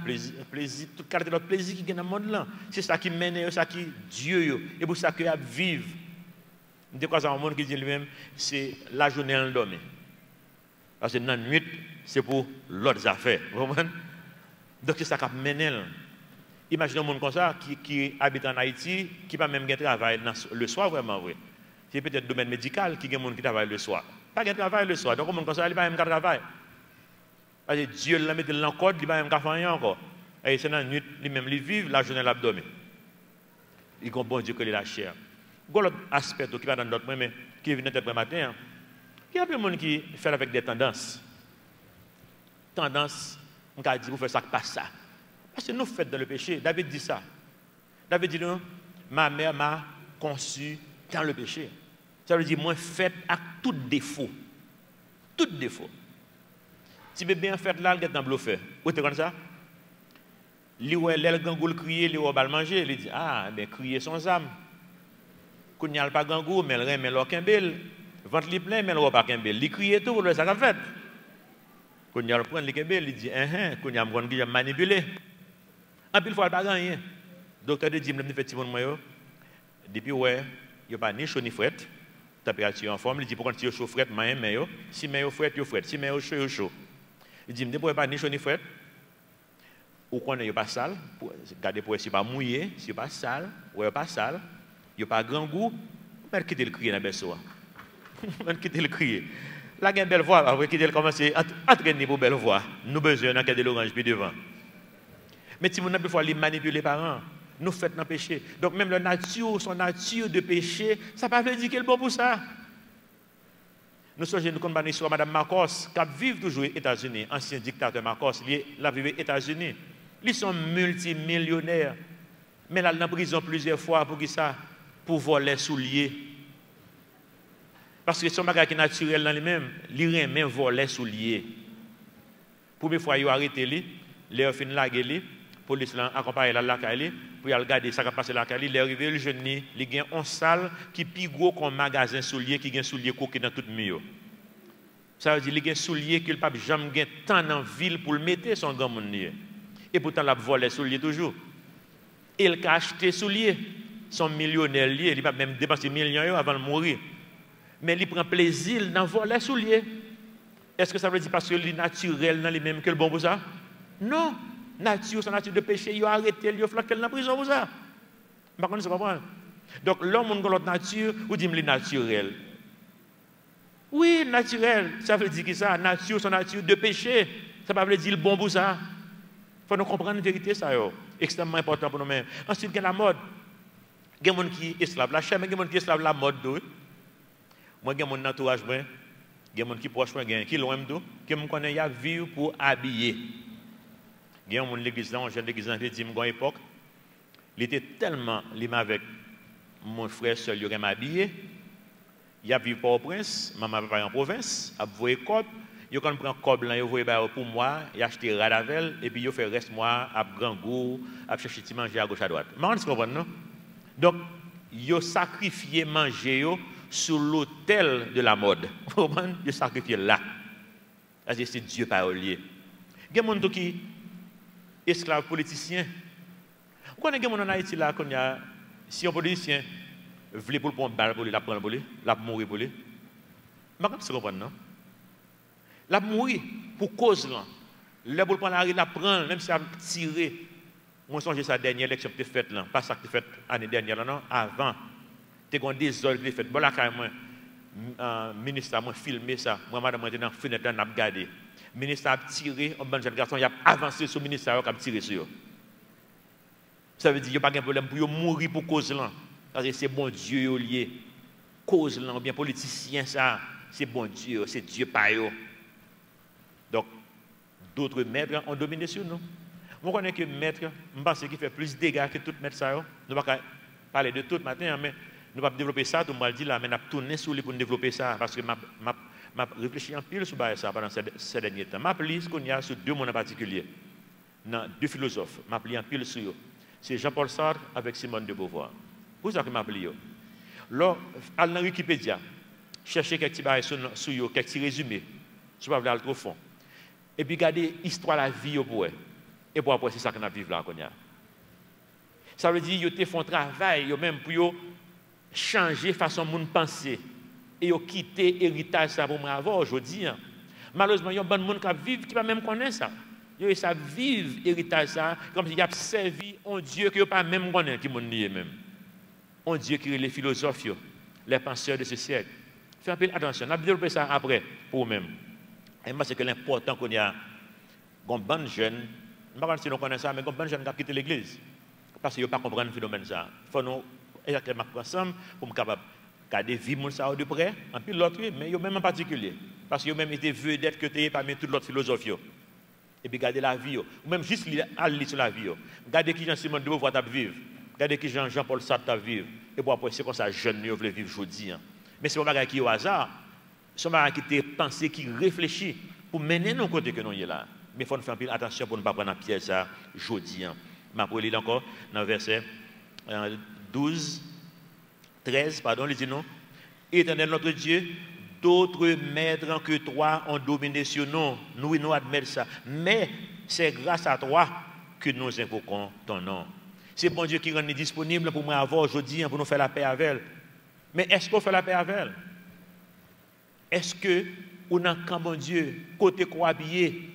plaisir toute qualité de plaisir qui est dans le monde là. C'est ça qui mène, ça qui Dieu yo. Et pour ça que a vivre. De quoi ça un monde qui dit lui-même c'est la journée elle dormir. Parce que dans la nuit c'est pour l'autre affaire. Vous comprenez? Donc c'est ça qui mène. Imaginez un monde comme ça qui habite en Haïti, qui pas même travail le soir vraiment vrai. C'est peut-être le domaine médical qui a un monde qui travaille le soir. Pas de travail le soir. Donc, on comme ça, il n'y a pas même de travail. Parce que Dieu l'a mis dans le code, il n'y a pas même de faire encore. Et c'est dans la nuit, lui-même, il vit, la journée, l'abdomen. Il y a un bon Dieu que la chair. Il y a un autre aspect qui va dans notre mais qui vient après matin. Il y a plein de monde qui fait avec des tendances. Tendance, on a dit, vous faites ça, pas ça. Parce que nous faisons dans le péché. David dit ça. David dit, non, ma mère m'a conçu dans le péché. Ça veut dire, moi, fait à tout défaut. Tout défaut. Si bébé en fait là, il est dans le feu. Vous êtes comme ça? Li ouais, l'el gangoul crier, li ouais, bal manger. Il dit, ah, ben, crier son âme. Quand il n'y a pas gangou, mais il remet l'or bel. Ventre li plein, mais il n'y a pas bel. Il crie tout, le ça qu'a fait. Quand il y a le point, il dit, quand il y a un manipulé. En plus, il ne faut pas gagner. Docteur de dit, il me fait petit monde, depuis, ouais, il n'y a pas ni chaud ni fret. Température en forme, il dit, pourquoi tu es chaud, fret, mais si mais fret, fret, si mais chaud, chaud. Il dit, il ne peut pas ni chaud ni fret. Ou qu'on n'est pas sale, regardez pour si pas mouillé, si pas sale, ou pas sale, il n'y a pas grand goût, on va quitter le crier dans le berceau. On va quitter le crier. Là, il y a une belle voix, après quitter le commencer à entraîner pour belle voix. Nous besoin d'un de l'orange puis devant. Mais si vous n'avez pas les manipuler les parents, nous faites dans péché. Donc même la nature, son nature de péché, ça ne veut pas dire qu'elle est bon pour ça. Nous sommes nous connaissons l'histoire de Mme Marcos, qui vit toujours aux États-Unis, ancien dictateur Marcos, il a vécu aux États-Unis. Ils sont multimillionnaires. Mais là, dans la prison plusieurs fois pour qui ça? Pour voler souliers. Parce que son bagage qui est naturel dans lui-même, il aime voler souliers. Première fois, il a arrêté lui, il a fait la gueule, police l'a accompagné la caille, pour il regarder ça qui a passé la caille, il est arrivé le jeune, il a une salle qui est plus gros qu'un magasin soulier qui a un soulier coquet dans tout le milieu. Ça veut dire qu'il y a un soulier qu'il n'a jamais tant dans la ville pour le mettre son grand monde. Et pourtant, il a volé soulier toujours. Et il a acheté soulier. Son millionnaire lié, il va même dépenser millions avant de mourir. Mais il prend plaisir dans voler soulier. Est-ce que ça veut dire parce que c'est naturel dans lui-même que le bon pour ça? Non. Nature, son nature de péché, il a arrêté, il a flaqué dans la prison pour ça. Par contre, c'est pas. Donc, l'homme a l'autre nature, ou dit qu'il naturel. Oui, naturel, ça veut dire que ça, nature, son nature de péché, ça ne veut pas dire le bon pour ça. Il faut nous comprendre la vérité, ça est extrêmement important pour nous-mêmes. Ensuite, il y a la mode. Il y a des gens qui sont esclaves la chair, mais il y a des gens qui sont esclaves la mode. Moi, il y a des gens dans l'entourage, il y a des gens qui proches, qui loin de qui me connaissent, ils vivent pour habiller. Il y a des gens dans l'église, un jeune d'église, qui dit, à une époque, il était tellement lié avec mon frère seul, il m'a habillé. Il a vécu au prince, maman papa en province, a voué cob, il quand prend cob là, il voué pour moi, il a acheté radavel et puis il fait reste moi à grand goût, à chercher petit manger à gauche à droite. Mais on se comprend non? Donc il a sacrifié manger yo sur l'autel de la mode. Vous comprenez? Il a sacrifié là. C'est Dieu par lié. Il y a des gens qui esclaves politiciens. Vous connaissez des gens en Haïti là quand il y a si un politicien voulait pour le prendre balle pour lui, la prendre pour lui, la mourir pour lui. Mais comment tu comprends non? La mourir pour cause là. Le pour prendre la prendre même si elle tiré. Moi songe sa dernière élection que tu faite là, pas ça que tu fait l'année dernière là non, avant. Tu as des ordres que tu fait. Bon là carrément ministre a moi filmé ça. Moi madame était dans fenêtre n'a regardé. Ministre a tiré, un bon jeune garçon, il a avancé sur le ministre a tiré sur. Ça veut dire qu'il n'y a pas de problème pour mourir pour cause là. Parce que c'est bon Dieu lié. Cause là, ou bien politicien, ça, c'est bon Dieu, c'est Dieu par eux. Donc, d'autres maîtres ont dominé sur nous. Vous connaissez que maître, je pense qu'il fait plus de dégâts que tout maître ça. Nous ne pouvons pas parler de tout matin, mais nous ne pouvons pas développer ça, tout le monde dit là, mais nous avons tourné sur lui pour développer ça, parce que je réfléchi en pile sur ça pendant ces derniers temps. Je appelé ce qu'on y a sur deux mondes en particulier, deux philosophes, je appelé en pile sur eux. C'est Jean-Paul Sartre avec Simone de Beauvoir. Pour ça que je m'appelle. Alors, allez dans Wikipédia, cherchez quelques petits sur eux, quelques petits résumés, si vous voulez trop fond. Et puis, regardez l'histoire de la vie pour eux. Et pour après, c'est ça que nous vivons là. Ça veut dire qu'ils font un travail, même pour changer la façon dont nous pensons. Et ils quitter l'héritage pour moi avoir aujourd'hui. Malheureusement, il y a beaucoup de monde qui vivent qui ne même connaître ça. Ils savent vivre l'héritage comme s'ils avaient servi un Dieu qui n'a pas même connaître, qui est même. Un Dieu qui est les philosophes, les penseurs de ce siècle. Faites un peu attention, on va développer ça après pour vous-même. Et moi, c'est que l'important qu'on y a un bon jeune, je ne sais pas si nous connaissons ça, mais un bon jeune qui a quitté l'église. Parce qu'ils ne comprennent pas le phénomène. Il faut nous exactement ensemble pour nous capables de garder vivre ça de près, en plus l'autre, mais ils même en particulier. Parce qu'ils ont même été vedettes que tu es parmi toutes les autres philosophes. Et puis garder la vie, ou même juste aller sur la vie. Garder qui Jean-Simon de Beauvoir vivre. Regardez qui Jean-Paul Sartre t'a vivre. Et pour après, c'est comme ça, jeune, nous voulons vivre aujourd'hui. Mais c'est pas un bagage qui est au hasard. C'est un bagage qui est pensé, qui réfléchit pour mener nos côtés que nous sommes là. Mais il faut faire attention pour ne pas prendre la pièce aujourd'hui. Je vais lire encore dans verset 13, pardon, il dit non. Éternel notre Dieu, d'autres maîtres que toi ont dominé sur nous. Nous admettons ça. Mais c'est grâce à toi que nous invoquons ton nom. C'est bon Dieu qui rend disponible pour moi avoir aujourd'hui, pour nous faire la paix avec elle. Mais est-ce qu'on fait la paix avec elle? Est-ce que on a quand bon Dieu, côté quoi habillé,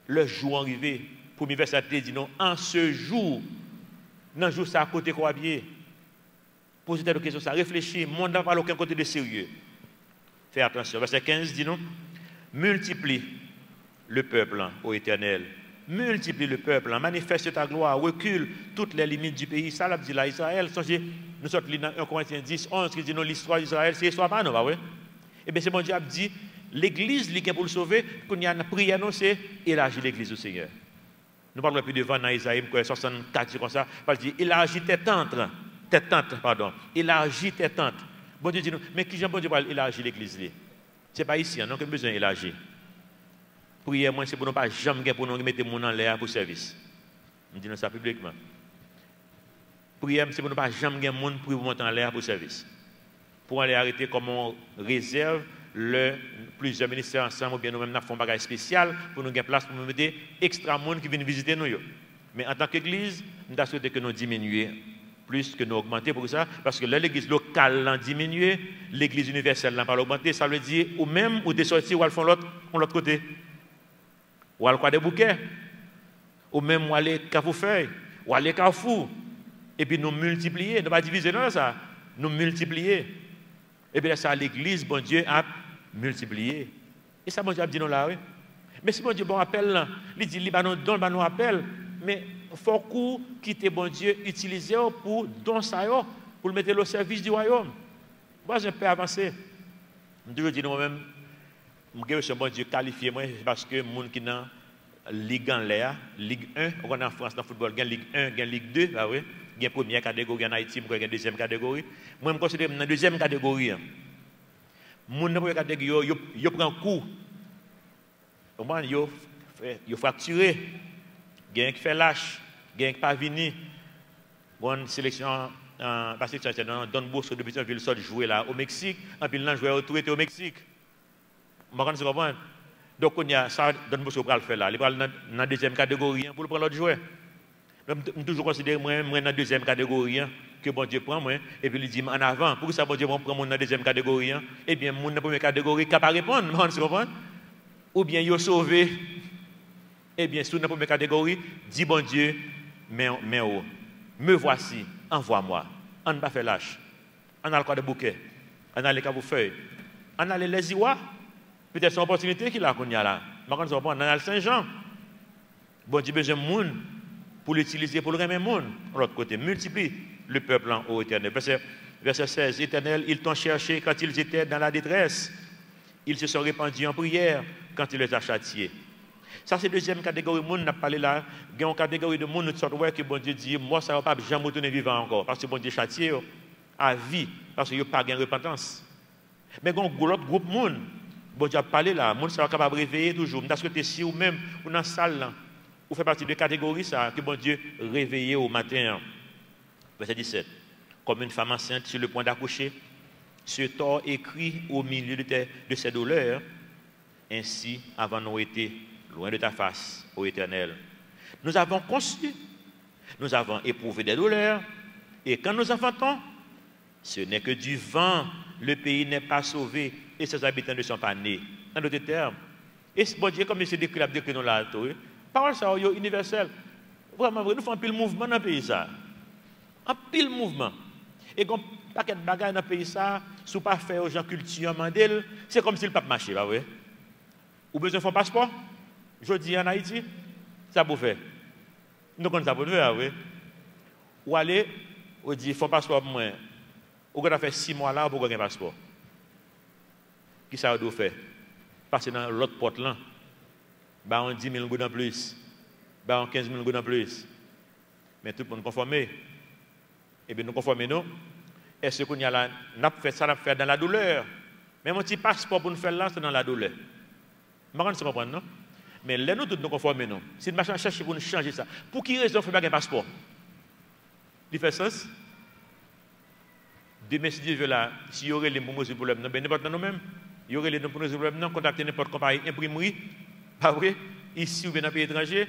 le jour arrivé, pour verset dit non, en ce jour, dans le jour ça côté quoi habillé, posez-vous la question, ça réfléchit, le monde n'a pas aucun côté de sérieux. Fais attention, verset 15 dit non, multiplie le peuple ô Éternel. Multiplie le peuple, manifeste ta gloire, recule toutes les limites du pays. Ça l'a dit là, Israël, nous sommes dans 1 Corinthiens 10, 11, qui dit non, l'histoire d'Israël, c'est l'histoire pas nous, oui. Eh bien, c'est mon Dieu a dit, l'église, qui est pour le sauver, qu'on y a une prière, c'est élargir l'église au Seigneur. Nous parlons plus devant dans Isaïe 64, comme ça, il dit, élargis tes tentes, pardon, élargis tes tentes. Bon Dieu dit, mais qui bon Dieu parle élargir l'église? Ce n'est pas ici, non, que besoin d'élargir. Prière, moi, c'est pour ne pas jamais pour nous mettre mon en l'air pour service. Je dis ça publiquement. Prière, c'est pour ne pas jamais monde pour monter en l'air pour service. Pour aller arrêter comme on réserve plusieurs ministères ensemble, ou bien nous-mêmes nous faisons un bagage spécial pour nous avoir place pour nous mettre extra monde qui viennent visiter nous. Mais en tant qu'église, nous avons souhaité que nous diminuions plus que nous augmenter pour ça, parce que l'église locale l'a diminué, l'église universelle n'a pas augmenté, ça veut dire, ou même, ou des sorties, ou elles font l'autre côté. Ou aller quoi des bouquets, ou même ou aller Carrefour, ou aller Carrefour, et puis nous multiplier, ne pas diviser dans ça, nous multiplier. Et bien ça, l'église, bon Dieu, a multiplié. Et ça, bon Dieu a dit non là, oui. Mais si bon Dieu, bon appel là, il dit, il donne nous appel, mais il faut qu'on quitte bon Dieu, utiliser pour don ça, pour le mettre au service du royaume. Moi, je peux avancer. Je dis moi-même, je suis bon Dieu qualifié, moi, parce que les gens qui sont Ligue en l'air, Ligue 1, on est en France dans le football, il y a Ligue 1, il y a Ligue 2, bah oui. Il y a une première catégorie en Haïti, il y a une deuxième catégorie. Moi, je me considère dans la deuxième catégorie. Les gens dans la première catégorie, ils prennent coup. Ils fracturé. Il y a qui fait lâche. Il y a qui pas venu. Bonne sélection, parce que c'est dans Don Bosco de Pétionville, sort jouer là au Mexique. Et puis là, jouer au Mexique. Vous comprenez? Donc, on y a ça, Don Bosco va le faire là. Il va dans la deuxième catégorie pour le prendre l'autre joueur. Je toujours considéré moi dans la deuxième catégorie que bon Dieu prend moi et puis il dit en avant pour ça bon Dieu prend moi dans la deuxième catégorie et bien mon dans la première catégorie capable répondre vous comprenez ou bien yo sauvé et bien sous la première catégorie dit bon Dieu mais me voici envoie-moi on ne pas faire lâche on a le quoi de bouquet on a les cabouffeuilles on a les Iwa peut-être c'est une opportunité qu'il a qu'on y a là mais on a le Saint-Jean bon Dieu besoin de monde pour l'utiliser pour le remettre monde. De l'autre côté, multiplie le peuple en haut éternel. Verset 16, Éternel, ils t'ont cherché quand ils étaient dans la détresse. Ils se sont répandus en prière quand ils les ont châtiés. Ça, c'est la deuxième catégorie de monde, on a parlé là. Il y a une catégorie de monde, que bon Dieu dit, moi, ça ne va pas jamais retourner vivant encore. Parce que bon Dieu châtié à vie, parce qu'il n'y a pas de repentance. Mais il y a un autre groupe de monde, bon Dieu a parlé là, le monde sera capable de réveiller toujours. Parce que tu es ici ou même, ou dans la salle là. Vous faites partie de catégorie ça, que bon Dieu réveillé au matin. Verset 17. Comme une femme enceinte sur le point d'accoucher, ce tort écrit au milieu de ses douleurs, ainsi avons-nous été loin de ta face, ô Éternel. Nous avons conçu, nous avons éprouvé des douleurs, et quand nous enfantons, ce n'est que du vent, le pays n'est pas sauvé, et ses habitants ne sont pas nés. En d'autres termes, et bon Dieu, comme il s'est décrit nous là, parole ça est universelle. Vraiment vrai, nous faisons un pile mouvement dans le pays ça. Un pile mouvement. Et quand paquet de bagages dans le pays ça, si vous pas faire aux gens culture mandel, c'est comme si le pape marchait, pas vrai? Ou besoin de faire un passeport? Je dis en Haïti, ça vous fait. Nous connaissons ça pour faire, oui. Ou aller, ou dit faut un passeport pour moi. Ou quand on fait 6 mois là pour gagner un passeport. Qui ça doit faire? Passer dans l'autre porte là. Bah on 10 000 gouttes en plus, bah on 15 000 gouttes en plus. Mais tout le monde conformé. Et bien nous conformons nous. Est-ce qu'on y a là, n'a fait ça, n'a fait dans la douleur. Mais mon petit passeport pour nous faire là, c'est dans la douleur. Je ne comprends pas, non? Mais là, nous tous nous conformons nous. Si nous cherchons pour nous changer ça, pour qui raison fait pas un passeport? Il fait sens? Demain, si Dieu veut là, s'il y aurait les bons problèmes, ben n'importe nous-mêmes, il y aurait les bons problèmes, contacter n'importe compagnie imprimerie. Pas vrai? Ici ou bien dans un pays étranger,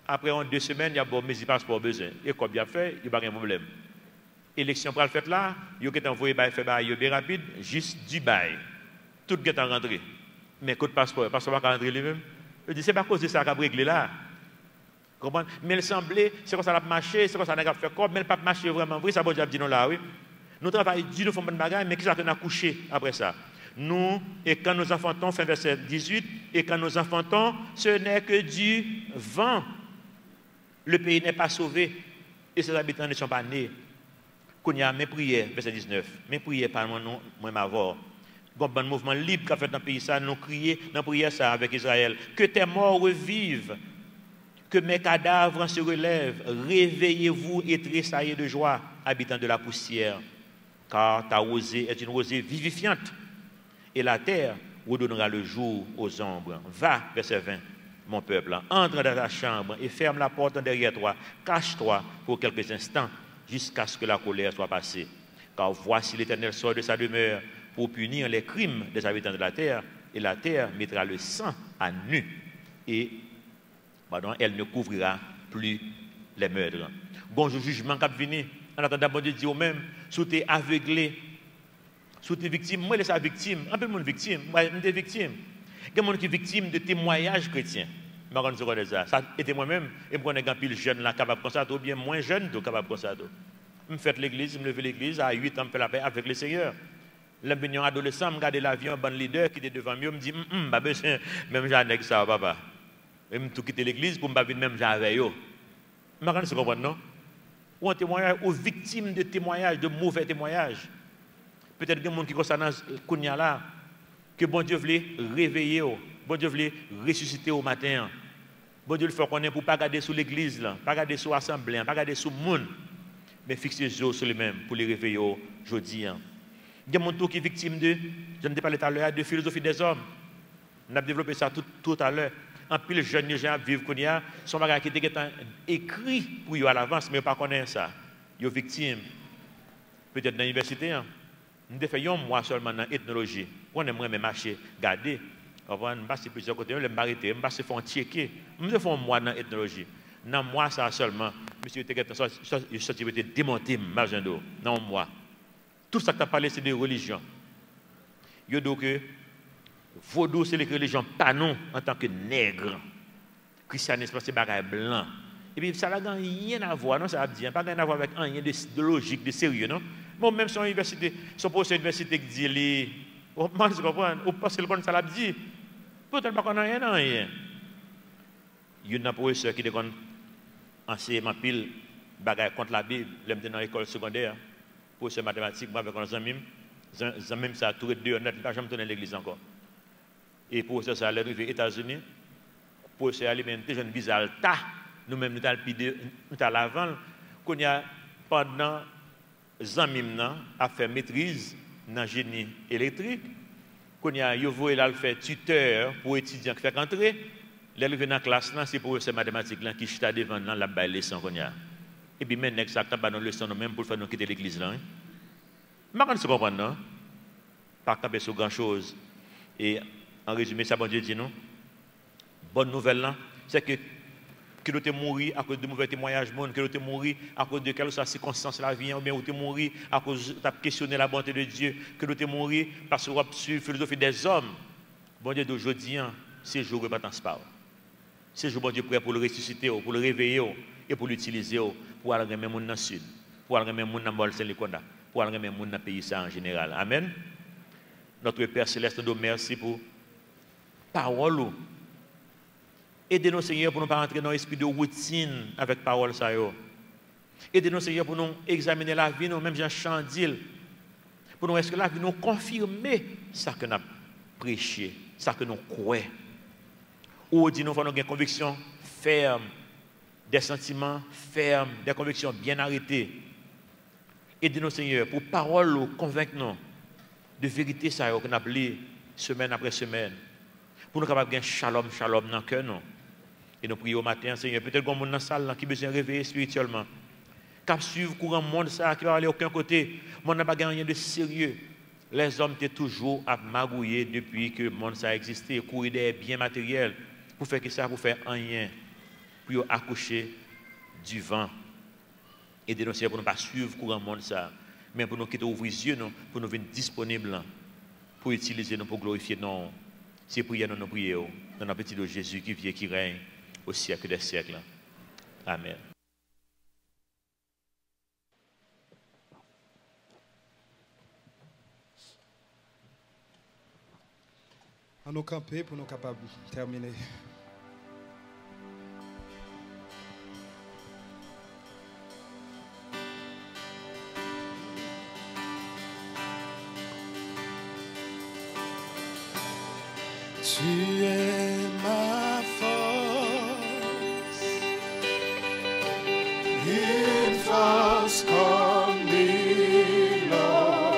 après en 2 semaines, il y a bon, mais il passe pas besoin. Et comme bien fait, il n'y a pas de problème. Élection pour le fait là, il y a envoyé faire bien rapide, juste du bail. Tout est en rentré. Mais coup de passeport, passeport pas rentrer lui-même. Je dis, c'est pas à cause de ça qu'on a réglé là. Comprenez? Mais il semblait, c'est comme ça a marché, c'est comme ça a fait quoi, mais il n'a pas marché vraiment. Oui, ça va dire non là, oui. Nous travaillons, nous faisons bonne bagaille, mais qui s'attend à coucher après ça? Nous, et quand nous enfantons, fin verset 18, et quand nous enfantons, ce n'est que du vent. Le pays n'est pas sauvé, et ses habitants ne sont pas nés. Qu'on y a mes prières, verset 19, mes prières par moi, moi m'avoir, un mouvement libre qui a fait dans le pays, ça, nous crier dans la prière ça avec Israël. Que tes morts revivent, que mes cadavres se relèvent. Réveillez-vous et tressaillez de joie, habitants de la poussière, car ta rosée est une rosée vivifiante, et la terre redonnera le jour aux ombres. Va, verset 20, mon peuple, entre dans ta chambre et ferme la porte derrière toi. Cache-toi pour quelques instants jusqu'à ce que la colère soit passée. Car voici l'Éternel sort de sa demeure pour punir les crimes des habitants de la terre, et la terre mettra le sang à nu, et elle ne couvrira plus les meurtres. Bon jugement qui va venir, en attendant, bon Dieu dit au même, si tu es aveuglé, si tu es victime, moi je suis victime, un peu de monde victime, moi je suis victime. Il y a des gens qui sont victimes de témoignages chrétiens. Je ne sais pas ça. Ça était moi-même, et je connais un pile jeune là capable de constater, ou bien moins jeune capable de constater. Je fais l'église, je me lève l'église, à 8 ans, je fais la paix avec le Seigneur. Là, je suis adolescent, je regarde l'avion, un bon leader qui était devant moi, je me dis, pas besoin, même j'en ça, papa. Je me tout quitter l'église pour ne pas venir même avec eux. Je ne sais pas, non? Ou un témoignage, ou victime de témoignages, de mauvais témoignages. Peut-être qu'il y a des gens qui concernent Kounia là, que bon Dieu voulait réveiller, bon Dieu voulait ressusciter au matin. Bon Dieu le fait qu'on est pour ne pas regarder sur l'église, pas regarder sur l'assemblée, pas regarder sur le monde, mais fixer les yeux sur lui-même pour les réveiller aujourd'hui. Il y a des gens qui sont victimes de, je ne t'ai pas parlé tout à l'heure, de philosophie des hommes. On a développé ça tout à l'heure. En plus, les jeunes gens vivent qu'on y a, sont bagages qui étaient écrits pour eux à l'avance, mais ils ne connaissent pas ça. Ils sont victimes. Peut-être dans l'université, nous avons fait un mois seulement dans l'ethnologie. On aimerait même marcher, garder. On va passer plusieurs côtés, on va m'arrêter, on va se faire checker. Nous avons fait un mois dans l'ethnologie. Dans un mois, ça seulement, monsieur était sorti démonté, margendo, dans un mois. Tout ça que tu as parlé, c'est de religion. Il y a donc que vaudou, c'est les religions, pas nous, en tant que nègres. Christianisme, c'est bagaille blanc. Et puis ça n'a rien à voir, non, ça a dit, pas rien à voir avec rien de logique, de sérieux, non? Bon, même si on université, son professeur université qui dit, on comprend, ou parce que le ça l'a dit, peut-être pas qu'on a rien. Il y a un professeur qui dit qu'on enseignement pile bagaille contre la Bible, l'aime dans l'école secondaire, professeur mathématique, moi avec un ami, même ça, tout les deux, on n'a jamais tourné l'église encore. Et professeur ça, arrivé aux États-Unis, professeur alimenté, jeune bizarre, nous-mêmes nous avons l'avant, qu'on y a pendant Zamimna a fait maîtrise dans le génie électrique, qu'on y a fait tuteur pour étudiants qui font rentrer. L'arrivée dans la classe, c'est pour ces mathématiques qui sont devant la balle leçon qu'on y a. Et puis maintenant, ça n'a pas de leçon même pour faire nous quitter l'église là. Je ne comprends pas, non? Pas camper sur grand chose. Et en résumé, ça, bon Dieu dit non. Bonne nouvelle là, c'est que nous sommes morts à cause de mauvais témoignages, que nous sommes morts à cause de quelle soit circonstance la vie, ou bien nous sommes morts à cause de questionner la bonté de Dieu, que nous sommes morts parce que nous avons suivi la philosophie des hommes. Bon Dieu d'aujourd'hui, c'est jour de repentance pas. C'est jour bon Dieu prêt pour le ressusciter, pour le réveiller et pour l'utiliser pour aller remettre monde dans le sud, pour aller remettre monde dans Bolselikonda, pour aller remettre monde dans le pays ça en général. Amen. Notre Père Céleste, nous merci pour parole. Aidez-nous, Seigneur, pour ne pas entrer dans l'esprit de routine avec parole. Aidez-nous, Seigneur, pour nous examiner la vie, nous même Jean Chandil, pour nous est-ce que la vie nous confirmer ça que nous avons prêché, ça que nous croyons. Ou dit nous avons des convictions fermes, des sentiments fermes, des convictions bien arrêtées. Aidez-nous, Seigneur, pour parole convaincre nous de vérité ça que nous avons lu semaine après semaine. Pour nous capables de gagner shalom dans le cœur. Et nous prions au matin, Seigneur, peut-être qu'on est dans la salle qui a besoin de réveiller spirituellement. Qui suivre le courant monde ça, qui va aller à aucun côté. Le monde n'a pas gagné rien de sérieux. Les hommes étaient toujours à magouiller depuis que le monde ça a existé, courir des biens matériels. Pour faire que ça, pour faire rien. Pour accoucher du vent. Et dénoncer pour ne pas suivre le courant monde ça. Mais pour nous quitter ouvrir les yeux, pour nous venir disponibles. Pour utiliser nous, pour glorifier nous. C'est prière nous prions dans le petit de Jésus qui vient, qui règne au siècle des siècles. Amen. À nous camper pour nous capables de terminer. Tu es ma force, une force comme lui, Lord,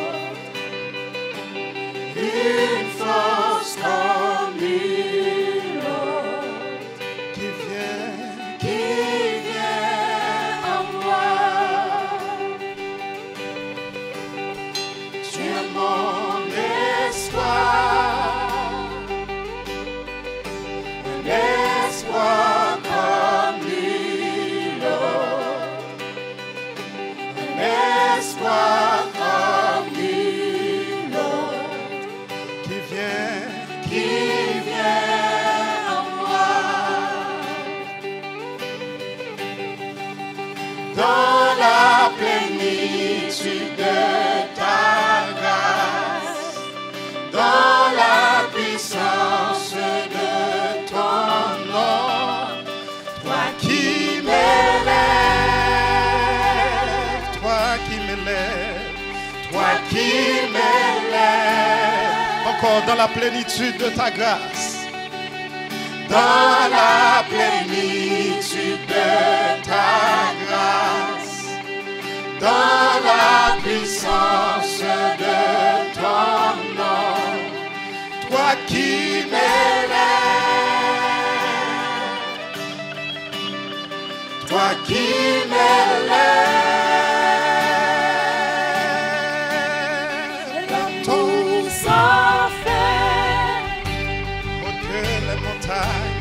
une force comme lui, Lord, qui vient en moi. Tu es mon espoir. L'espoir comme lui, Lord, l'espoir comme lui, Lord, qui vient en moi. Dans la plénitude de ta grâce, dans la puissance de ton nom, toi qui m'élèves, encore dans la plénitude de ta grâce, dans la plénitude de ta grâce, dans la puissance de ton nom, toi qui m'élèves, toi qui m'élèves. Oh, que les montagnes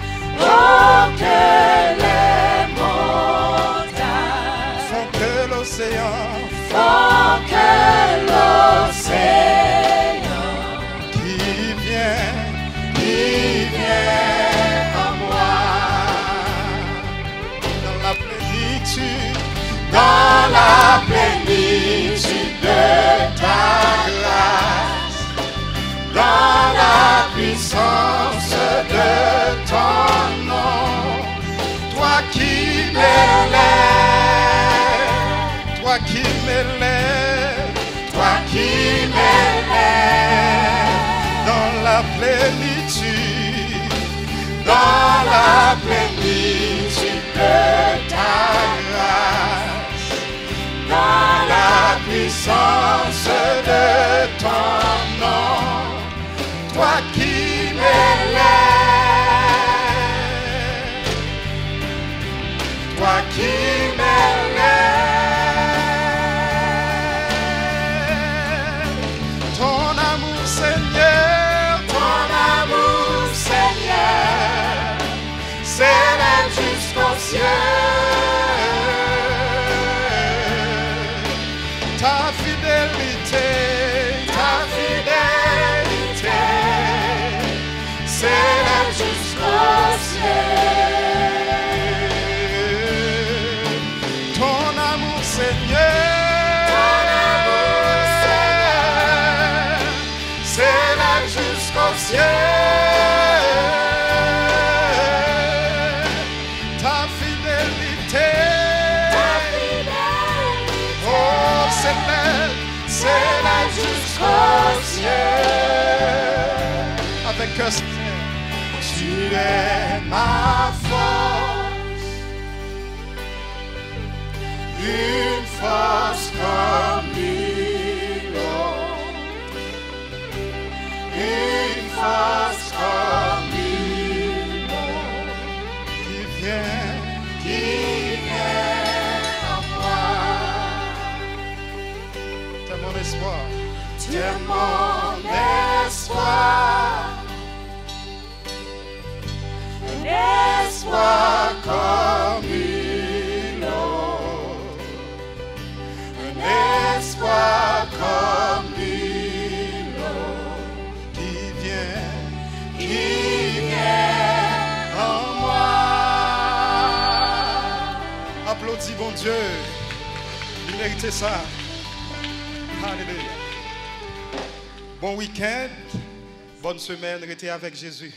Font que l'océan qui vient en moi. Dans la plénitude de ta grâce, dans la puissance de ton nom, toi qui m'élèves, toi qui m'élèves, toi qui m'élèves, dans la plénitude de ta grâce, dans la puissance de ton nom, toi qui m'élèves, toi qui m'élèves, ton amour Seigneur, s'élève jusqu'au ciel. Ta fidélité, s'élève jusqu'au ciel. Ton amour Seigneur, s'élève jusqu'au ciel. Ta fidélité, oh, s'élève jusqu'au ciel. Avec cœur sincère, tu es ma force, une force comme lui, Lord, une force comme lui, Lord, qui vient en moi. T'es mon espoir, t'es mon espoir, un espoir comme lui, Lord, un espoir comme lui, Lord, qui vient en moi. Applaudis bon Dieu, il méritait ça. Alléluia. Bon week-end, bonne semaine, restez avec Jésus.